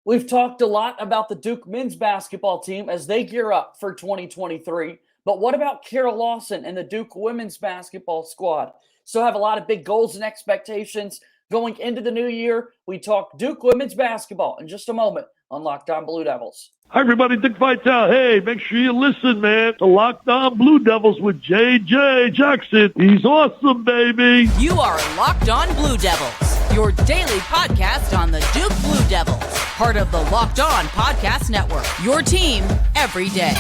We've talked a lot about the Duke men's basketball team as they gear up for 2023. But what about Kara Lawson and the Duke women's basketball squad? Still have a lot of big goals and expectations going into the new year. We talk Duke women's basketball in just a moment on Locked On Blue Devils. Hi, everybody. Dick Vitale. Hey, make sure you listen, man, to Locked On Blue Devils with J.J. Jackson. He's awesome, baby. You are Locked On Blue Devils, your daily podcast on the Duke Blue Devils, part of the Locked On Podcast Network, your team every day.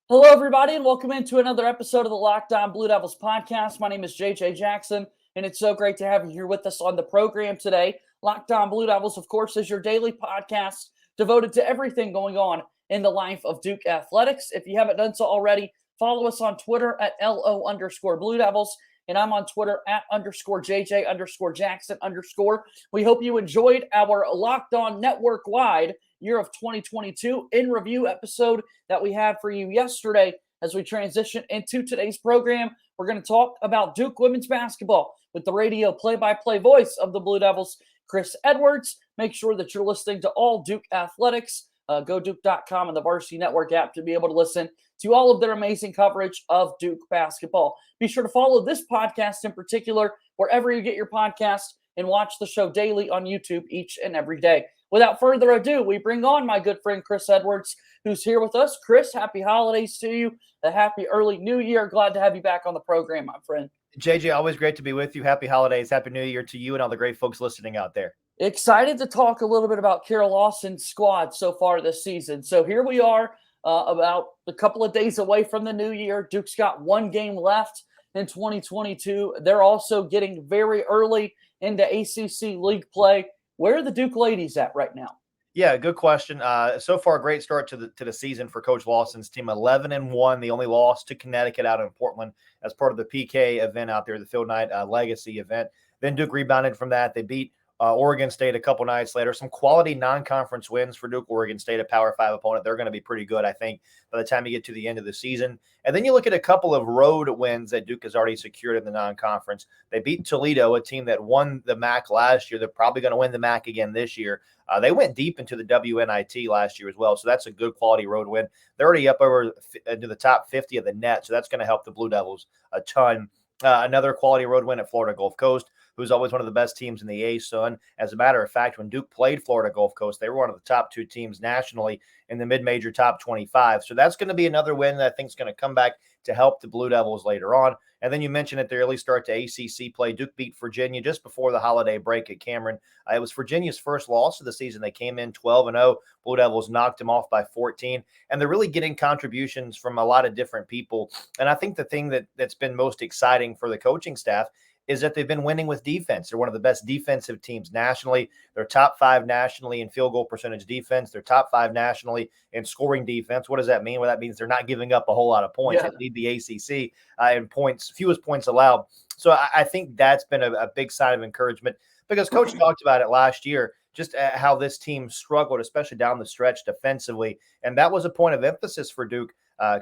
Hello, everybody, and welcome into another episode of the Locked On Blue Devils podcast. My name is JJ Jackson, and it's so great to have you here with us on the program today. Locked On Blue Devils, of course, is your daily podcast devoted to everything going on in the life of Duke athletics. If you haven't done so already, follow us on Twitter at LO_Blue Devils, and I'm on Twitter at _JJ_Jackson_. We hope you enjoyed our Locked On Network-wide Year of 2022 in review episode that we had for you yesterday. As we transition into today's program, we're going to talk about Duke women's basketball with the radio play-by-play voice of the Blue Devils, Chris Edwards. Make sure that you're listening to all Duke athletics. Go Duke.com and the Varsity Network app to be able to listen to all of their amazing coverage of Duke basketball. Be sure to follow this podcast in particular wherever you get your podcast and watch the show daily on YouTube each and every day. Without further ado, we bring on my good friend Chris Edwards, who's here with us. Chris, happy holidays to you. A happy early new year. Glad to have you back on the program, my friend. JJ, always great to be with you. Happy holidays. Happy New Year to you and all the great folks listening out there. Excited to talk a little bit about Kara Lawson's squad so far this season. So here we are about a couple of days away from the new year. Duke's got one game left in 2022. They're also getting very early into ACC league play. Where are the Duke ladies at right now? Yeah, good question. So far, a great start to the season for Coach Lawson's team. 11-1. The only loss to Connecticut out in Portland as part of the PK event out there, the Field Night Legacy event. Then Duke rebounded from that. They beat Oregon State a couple nights later. Some quality non-conference wins for Duke. Oregon State, a Power 5 opponent. They're going to be pretty good, I think, by the time you get to the end of the season. And then you look at a couple of road wins that Duke has already secured in the non-conference. They beat Toledo, a team that won the MAC last year. They're probably going to win the MAC again this year. They went deep into the WNIT last year as well, so that's a good quality road win. They're already up over into the top 50 of the net, so that's going to help the Blue Devils a ton. Another quality road win at Florida Gulf Coast, who's always one of the best teams in the ASUN. As a matter of fact, when Duke played Florida Gulf Coast, they were one of the top two teams nationally in the mid-major top 25. So that's going to be another win that I think is going to come back to help the Blue Devils later on. And then you mentioned at the early start to ACC play, Duke beat Virginia just before the holiday break at Cameron. It was Virginia's first loss of the season. They came in 12-0. Blue Devils knocked them off by 14. And they're really getting contributions from a lot of different people. And I think the thing that's been most exciting for the coaching staff is that they've been winning with defense. They're one of the best defensive teams nationally. They're top 5 nationally in field goal percentage defense. They're top 5 nationally in scoring defense. What does that mean? Well, that means they're not giving up a whole lot of points. Yeah. They lead the ACC in points, fewest points allowed. So I think that's been a big sign of encouragement because Coach talked about it last year, just how this team struggled, especially down the stretch defensively. And that was a point of emphasis for Duke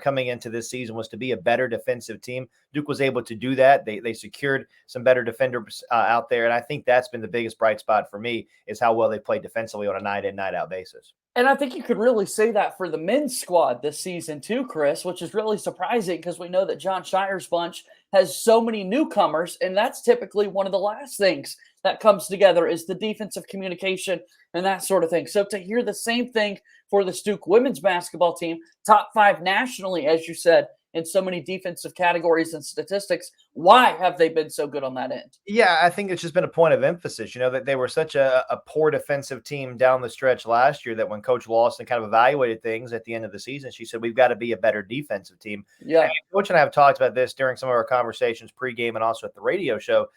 coming into this season, was to be a better defensive team. Duke was able to do that. They secured some better defenders out there. And I think that's been the biggest bright spot for me, is how well they played defensively on a night in, night out basis. And I think you could really say that for the men's squad this season too, Chris, which is really surprising because we know that John Shire's bunch has so many newcomers, and that's typically one of the last things that comes together is the defensive communication and that sort of thing. So to hear the same thing for the Duke women's basketball team, top 5 nationally, as you said, in so many defensive categories and statistics, why have they been so good on that end? Yeah, I think it's just been a point of emphasis, that they were such a poor defensive team down the stretch last year that when Coach Lawson kind of evaluated things at the end of the season, she said, we've got to be a better defensive team. Yeah. And Coach and I have talked about this during some of our conversations pregame and also at the radio show.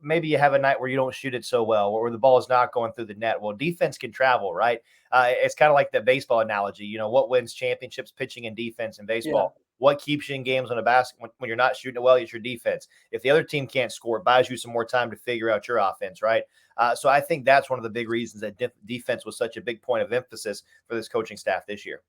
Maybe you have a night where you don't shoot it so well, or the ball is not going through the net. Well, defense can travel, right? It's kind of like the baseball analogy. What wins championships? Pitching and defense in baseball. What keeps you in games on a basket when you're not shooting it well? It's your defense. If the other team can't score, it buys you some more time to figure out your offense, right? So I think that's one of the big reasons that defense was such a big point of emphasis for this coaching staff this year.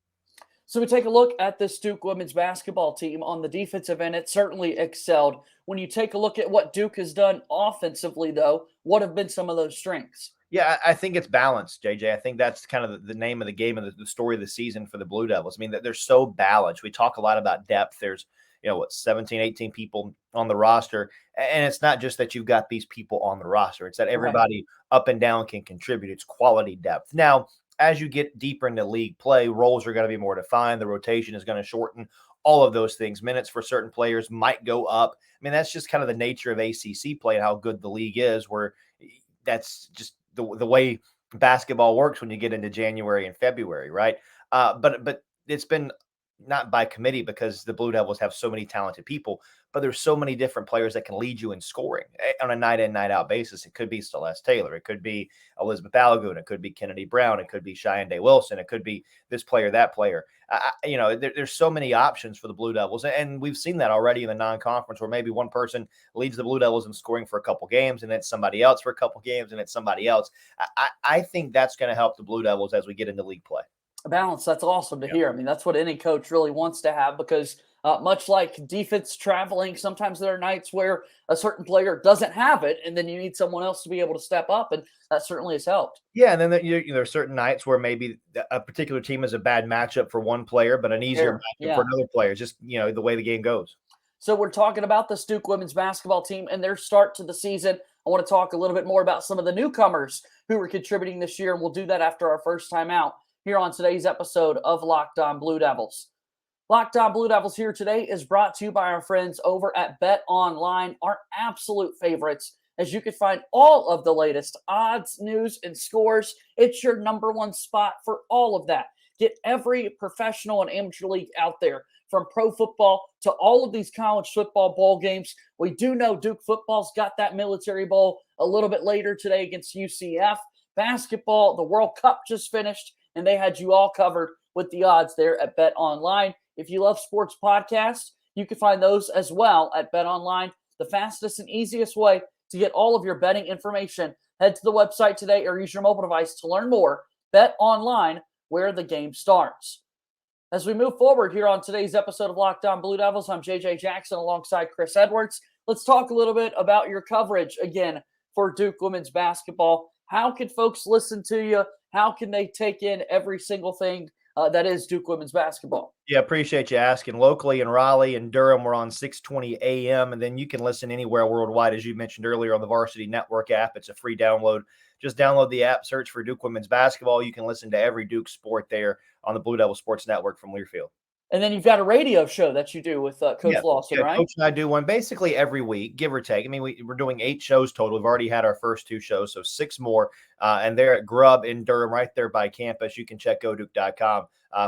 So we take a look at this Duke women's basketball team on the defensive end. It certainly excelled. When you take a look at what Duke has done offensively, though, what have been some of those strengths? Yeah, I think it's balanced, JJ. I think that's kind of the name of the game and the story of the season for the Blue Devils. I mean, they're so balanced. We talk a lot about depth. There's, 17, 18 people on the roster. And it's not just that you've got these people on the roster. It's that everybody up and down can contribute. It's quality depth. Now, as you get deeper into league play, roles are going to be more defined. The rotation is going to shorten. All of those things. Minutes for certain players might go up. I mean, that's just kind of the nature of ACC play and how good the league is, where that's just the way basketball works when you get into January and February, right? But it's been not by committee because the Blue Devils have so many talented people, but there's so many different players that can lead you in scoring on a night in, night out basis. It could be Celeste Taylor. It could be Elizabeth Balagoon. It could be Kennedy Brown. It could be Cheyenne Day Wilson. It could be this player, that player. There's so many options for the Blue Devils. And we've seen that already in the non-conference where maybe one person leads the Blue Devils in scoring for a couple games and it's somebody else for a couple games and it's somebody else. I think that's going to help the Blue Devils as we get into league play. Balance. That's awesome to hear. I mean, that's what any coach really wants to have because much like defense traveling, sometimes there are nights where a certain player doesn't have it, and then you need someone else to be able to step up, and that certainly has helped. Yeah, and then there are certain nights where maybe a particular team is a bad matchup for one player, but an easier matchup for another player. Just, the way the game goes. So we're talking about the Duke women's basketball team and their start to the season. I want to talk a little bit more about some of the newcomers who are contributing this year, and we'll do that after our first time out here on today's episode of Locked On Blue Devils. Locked On Blue Devils here today is brought to you by our friends over at BetOnline, our absolute favorites, as you can find all of the latest odds, news, and scores. It's your number one spot for all of that. Get every professional and amateur league out there, from pro football to all of these college football bowl games. We do know Duke football's got that Military Bowl a little bit later today against UCF. Basketball, the World Cup just finished, and they had you all covered with the odds there at BetOnline. If you love sports podcasts, you can find those as well at BetOnline, the fastest and easiest way to get all of your betting information. Head to the website today or use your mobile device to learn more. BetOnline, where the game starts. As we move forward here on today's episode of Locked On Blue Devils, I'm JJ Jackson alongside Chris Edwards. Let's talk a little bit about your coverage again for Duke women's basketball. How can folks listen to you? How can they take in every single thing that is Duke women's basketball? Yeah, appreciate you asking. Locally in Raleigh and Durham, we're on 620 AM, and then you can listen anywhere worldwide, as you mentioned earlier, on the Varsity Network app. It's a free download. Just download the app, search for Duke women's basketball. You can listen to every Duke sport there on the Blue Devil Sports Network from Learfield. And then you've got a radio show that you do with Coach Lawson, right? Coach and I do one basically every week, give or take. I mean, we're doing 8 shows total. We've already had our first 2 shows, so 6 more. And they're at Grubb in Durham, right there by campus. You can check goduke.com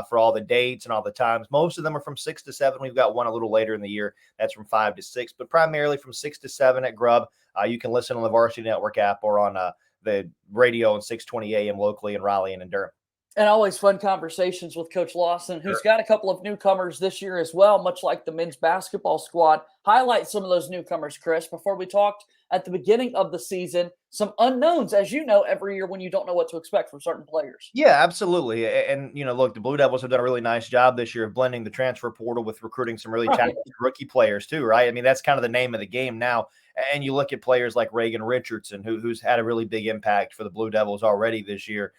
for all the dates and all the times. Most of them are from 6 to 7. We've got one a little later in the year. That's from 5 to 6, but primarily from 6 to 7 at Grubb. You can listen on the Varsity Network app or on the radio on 620 AM locally in Raleigh and in Durham. And always fun conversations with Coach Lawson, who's got a couple of newcomers this year as well, much like the men's basketball squad. Highlight some of those newcomers, Chris, before we talked at the beginning of the season. Some unknowns, as you know, every year when you don't know what to expect from certain players. Yeah, absolutely. And, look, the Blue Devils have done a really nice job this year of blending the transfer portal with recruiting some really talented rookie players too, right? I mean, that's kind of the name of the game now. And you look at players like Reagan Richardson, who's had a really big impact for the Blue Devils already this year.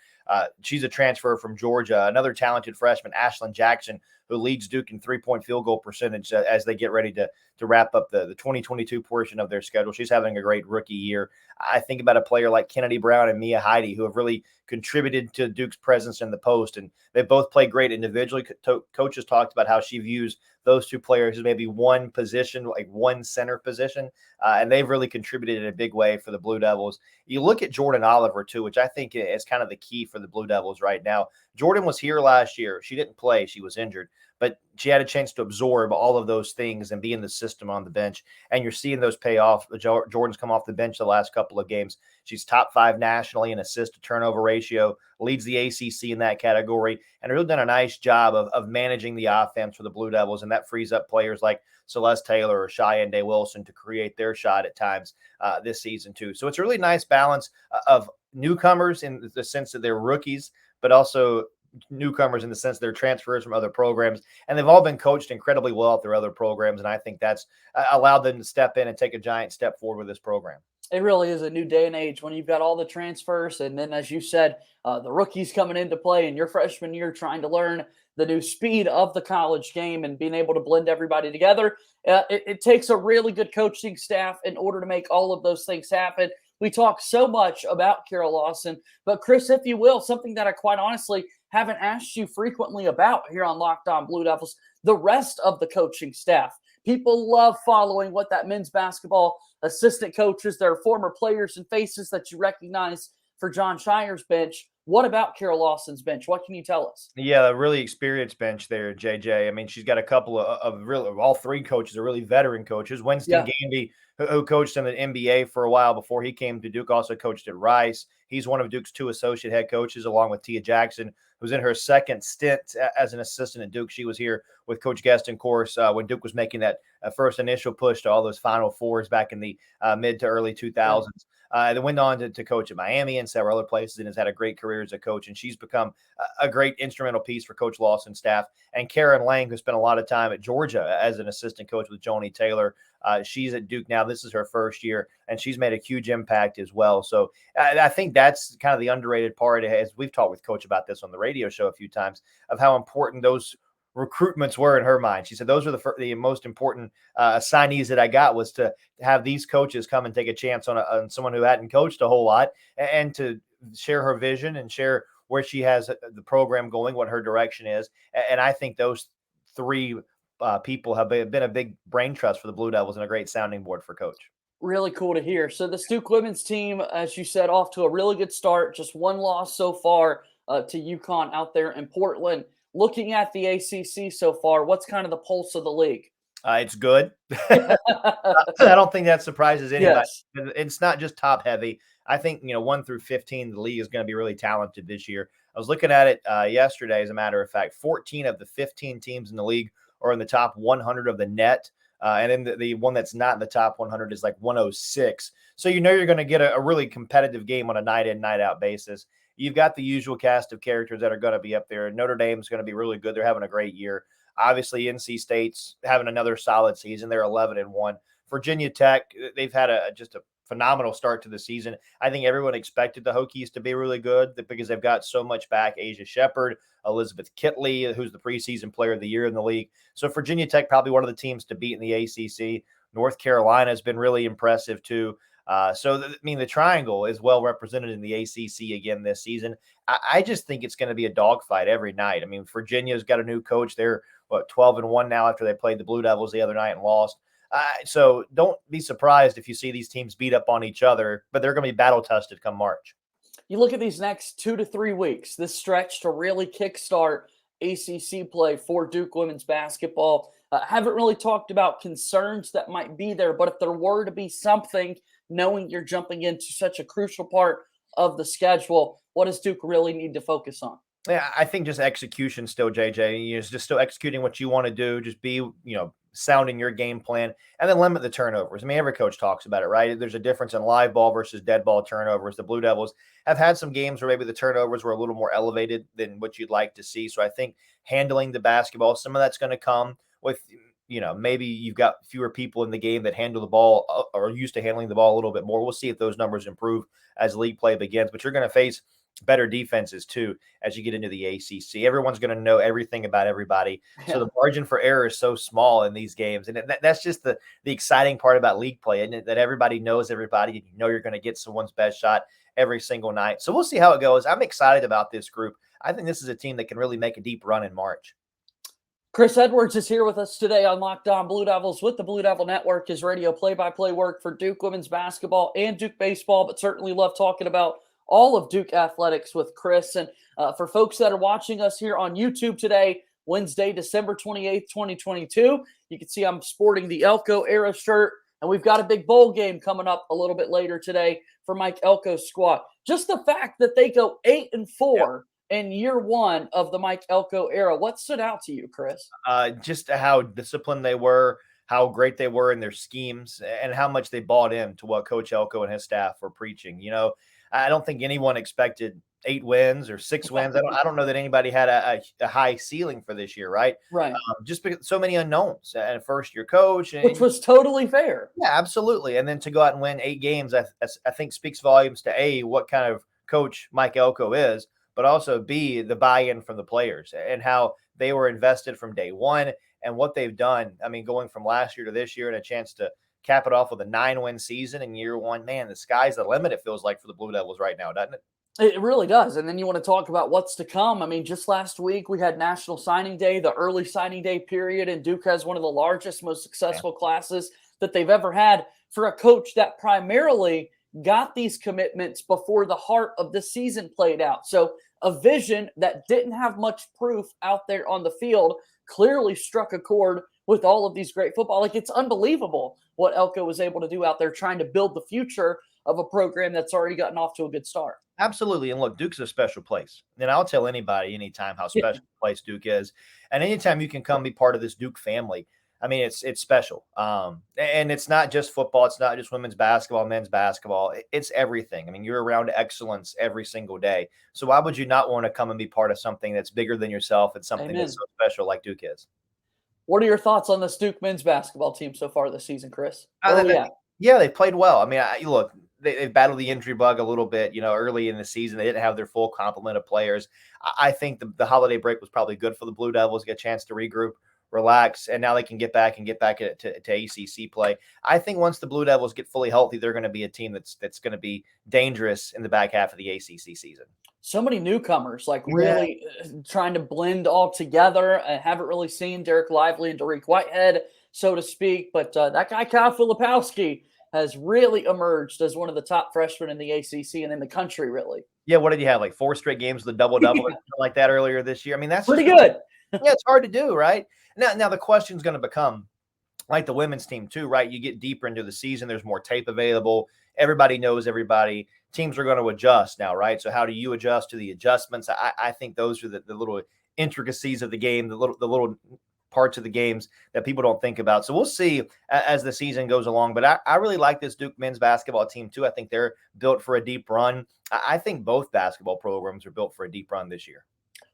She's a transfer from Georgia. Another talented freshman, Ashlyn Jackson, who leads Duke in three-point field goal percentage as they get ready to wrap up the 2022 portion of their schedule. She's having a great rookie year. I think about a player like Kennedy Brown and Mia Heidi, who have really contributed to Duke's presence in the post, and they both play great individually. Coach has talked about how she views those 2 players as maybe one position, like one center position, and they've really contributed in a big way for the Blue Devils. You look at Jordan Oliver, too, which I think is kind of the key for the Blue Devils right now. Jordan was here last year. She didn't play. She was injured. but she had a chance to absorb all of those things and be in the system on the bench. And you're seeing those pay off. Jordan's come off the bench the last couple of games. She's top 5 nationally in assist to turnover ratio, leads the ACC in that category, and really done a nice job of managing the offense for the Blue Devils. And that frees up players like Celeste Taylor or Cheyenne Day Wilson to create their shot at times this season too. So it's a really nice balance of newcomers in the sense that they're rookies, but also newcomers in the sense they're transfers from other programs, and they've all been coached incredibly well at their other programs. And I think that's allowed them to step in and take a giant step forward with this program. It really is a new day and age when you've got all the transfers. And then, as you said, the rookies coming into play in your freshman year, trying to learn the new speed of the college game and being able to blend everybody together. It takes a really good coaching staff in order to make all of those things happen. We talk so much about Kara Lawson, but Chris, if you will, something that I quite honestly haven't asked you frequently about here on Locked On Blue Devils, the rest of the coaching staff. People love following what that men's basketball assistant coaches, their former players and faces that you recognize for John Shire's bench. What about Kara Lawson's bench? What can you tell us? Yeah, a really experienced bench there, JJ. I mean, she's got a couple of really, all 3 coaches are really veteran coaches. Winston Gandy, who coached in the NBA for a while before he came to Duke, also coached at Rice. He's one of Duke's 2 associate head coaches, along with Tia Jackson, who's in her second stint as an assistant at Duke. She was here with Coach Guest, of course, when Duke was making that first initial push to all those Final Fours back in the mid to early 2000s. Then went on to coach at Miami and several other places, and has had a great career as a coach. And she's become a great instrumental piece for Coach Lawson's staff. And Karen Lang, who spent a lot of time at Georgia as an assistant coach with Joni Taylor. She's at Duke now. This is her first year, and she's made a huge impact as well. So I think that's kind of the underrated part, as we've talked with Coach about this on the radio show a few times, of how important those recruitments were in her mind. She said those were the most important assignees that I got, was to have these coaches come and take a chance on someone who hadn't coached a whole lot, and to share her vision and share where she has the program going, what her direction is. And I think those 3 people have been a big brain trust for the Blue Devils and a great sounding board for Coach. Really cool to hear. So the Duke women's team, as you said, off to a really good start. Just 1 loss so far to UConn out there in Portland. Looking at the ACC so far, what's kind of the pulse of the league? It's good. I don't think that surprises anybody. Yes. It's not just top heavy. I think, 1 through 15, the league is going to be really talented this year. I was looking at it yesterday, as a matter of fact. 14 of the 15 teams in the league are in the top 100 of the net. And then the one that's not in the top 100 is like 106. So you're going to get a really competitive game on a night in, night out basis. You've got the usual cast of characters that are going to be up there. Notre Dame's going to be really good. They're having a great year. Obviously, NC State's having another solid season. They're 11-1. Virginia Tech, they've had just a phenomenal start to the season. I think everyone expected the Hokies to be really good because they've got so much back. Asia Shepherd, Elizabeth Kitley, who's the preseason player of the year in the league. So Virginia Tech, probably one of the teams to beat in the ACC. North Carolina has been really impressive too. The triangle is well represented in the ACC again this season. I just think it's going to be a dogfight every night. I mean, Virginia's got a new coach. They're 12-1 now after they played the Blue Devils the other night and lost. So don't be surprised if you see these teams beat up on each other, but they're going to be battle tested come March. You look at these next 2 to 3 weeks, this stretch to really kickstart ACC play for Duke women's basketball. Haven't really talked about concerns that might be there, but if there were to be something, knowing you're jumping into such a crucial part of the schedule, what does Duke really need to focus on? Yeah, I think just execution still, JJ. Just still executing what you want to do. Just be, sound in your game plan, and then limit the turnovers. I mean, every coach talks about it, right? There's a difference in live ball versus dead ball turnovers. The Blue Devils have had some games where maybe the turnovers were a little more elevated than what you'd like to see. So I think handling the basketball, some of that's going to come with, maybe you've got fewer people in the game that handle the ball or are used to handling the ball a little bit more. We'll see if those numbers improve as league play begins, but you're going to face better defenses too as you get into the ACC. Everyone's going to know everything about everybody. So the margin for error is so small in these games. And that's just the exciting part about league play, isn't it? That everybody knows everybody, and you're going to get someone's best shot every single night. So we'll see how it goes. I'm excited about this group. I think this is a team that can really make a deep run in March. Chris Edwards is here with us today on Locked On Blue Devils with the Blue Devil Network, his radio play-by-play work for Duke women's basketball and Duke baseball, but certainly love talking about all of Duke athletics with Chris. And for folks that are watching us here on YouTube today, Wednesday, December 28th, 2022. You can see I'm sporting the Elko era shirt, and we've got a big bowl game coming up a little bit later today for Mike Elko's squad. Just the fact that they go 8-4 in year one of the Mike Elko era, what stood out to you, Chris? Just how disciplined they were, how great they were in their schemes, and how much they bought into what Coach Elko and his staff were preaching. I don't think anyone expected 8 wins or 6 wins. I don't know that anybody had a high ceiling for this year, right? Right. Just because so many unknowns and first-year coach. Which was totally fair. Yeah, absolutely. And then to go out and win 8 games, I think speaks volumes to A, what kind of coach Mike Elko is, but also B, the buy-in from the players and how they were invested from day one and what they've done. I mean, going from last year to this year and a chance to cap it off with a 9-win season in year one, man, the sky's the limit, it feels like, for the Blue Devils right now, doesn't it? It really does. And then you want to talk about what's to come. I mean, just last week we had National Signing Day, the early signing day period, and Duke has one of the largest, most successful classes that they've ever had for a coach that primarily got these commitments before the heart of the season played out. So a vision that didn't have much proof out there on the field clearly struck a chord with all of these great football. Like, it's unbelievable what Elko was able to do out there trying to build the future of a program that's already gotten off to a good start. Absolutely. And look, Duke's a special place. And I'll tell anybody anytime how special a place Duke is. And anytime you can come be part of this Duke family, I mean, it's special. And it's not just football. It's not just women's basketball, men's basketball. It's everything. I mean, you're around excellence every single day. So why would you not want to come and be part of something that's bigger than yourself and something that's so special like Duke is? What are your thoughts on this Duke men's basketball team so far this season, Chris? Yeah, they played well. I mean, look, they battled the injury bug a little bit, early in the season. They didn't have their full complement of players. I think the holiday break was probably good for the Blue Devils, get a chance to regroup, relax, and now they can get back to ACC play. I think once the Blue Devils get fully healthy, they're going to be a team that's going to be dangerous in the back half of the ACC season. So many newcomers, really trying to blend all together. I haven't really seen Derek Lively and Derek Whitehead, so to speak, but that guy, Kyle Filipowski, has really emerged as one of the top freshmen in the ACC and in the country, really. Yeah, what did you have, 4 straight games with a double-double or something like that earlier this year? I mean, that's pretty good. Yeah, it's hard to do, right? Now the question's going to become, like the women's team too, right? You get deeper into the season, there's more tape available. Everybody knows everybody. Teams are going to adjust now, right? So how do you adjust to the adjustments? I think those are the little intricacies of the game, the little parts of the games that people don't think about. So we'll see as the season goes along. But I really like this Duke men's basketball team too. I think they're built for a deep run. I think both basketball programs are built for a deep run this year.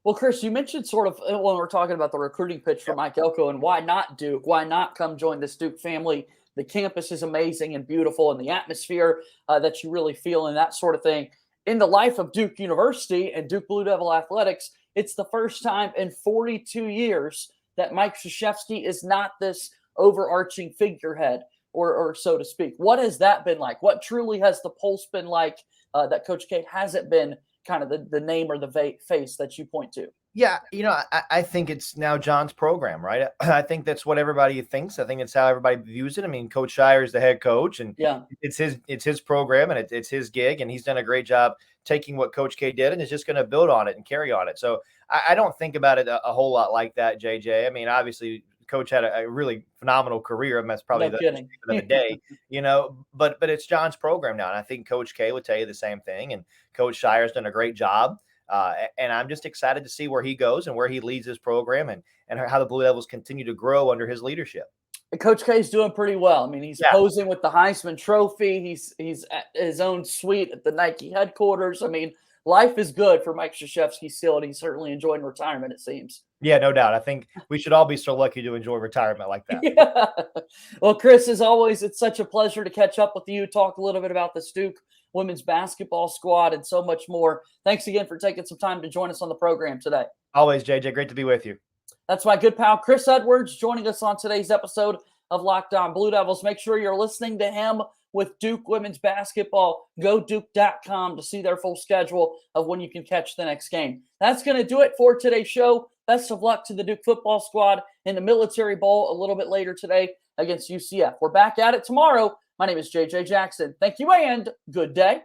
Well, Chris, you mentioned sort of when we're talking about the recruiting pitch for Mike Elko and why not Duke? Why not come join this Duke family? The campus is amazing and beautiful, and the atmosphere that you really feel and that sort of thing. In the life of Duke University and Duke Blue Devil Athletics, it's the first time in 42 years that Mike Krzyzewski is not this overarching figurehead, or so to speak. What has that been like? What truly has the pulse been like that Coach K hasn't been kind of the name or the face that you point to? Yeah, I think it's now John's program, right? I think that's what everybody thinks. I think it's how everybody views it. I mean, Coach Shire is the head coach, and it's his program, and it's his gig, and he's done a great job taking what Coach K did and is just going to build on it and carry on it. So I don't think about it a whole lot like that, JJ. I mean, obviously, Coach had a really phenomenal career, and that's probably the statement of the day, But it's John's program now, and I think Coach K would tell you the same thing. And Coach Shire's done a great job. And I'm just excited to see where he goes and where he leads his program and how the Blue Devils continue to grow under his leadership. Coach K is doing pretty well. I mean, he's posing with the Heisman Trophy. He's at his own suite at the Nike headquarters. I mean, life is good for Mike Krzyzewski still, and he's certainly enjoying retirement, it seems. Yeah, no doubt. I think we should all be so lucky to enjoy retirement like that. Yeah. Well, Chris, as always, it's such a pleasure to catch up with you, talk a little bit about the Duke women's basketball squad and so much more. Thanks again for taking some time to join us on the program today. Always, JJ. Great to be with you. That's my good pal, Chris Edwards, joining us on today's episode of Locked On Blue Devils. Make sure you're listening to him with Duke women's basketball. Go Duke.com to see their full schedule of when you can catch the next game. That's going to do it for today's show. Best of luck to the Duke football squad in the Military Bowl a little bit later today against UCF. We're back at it tomorrow. My name is JJ Jackson. Thank you and good day.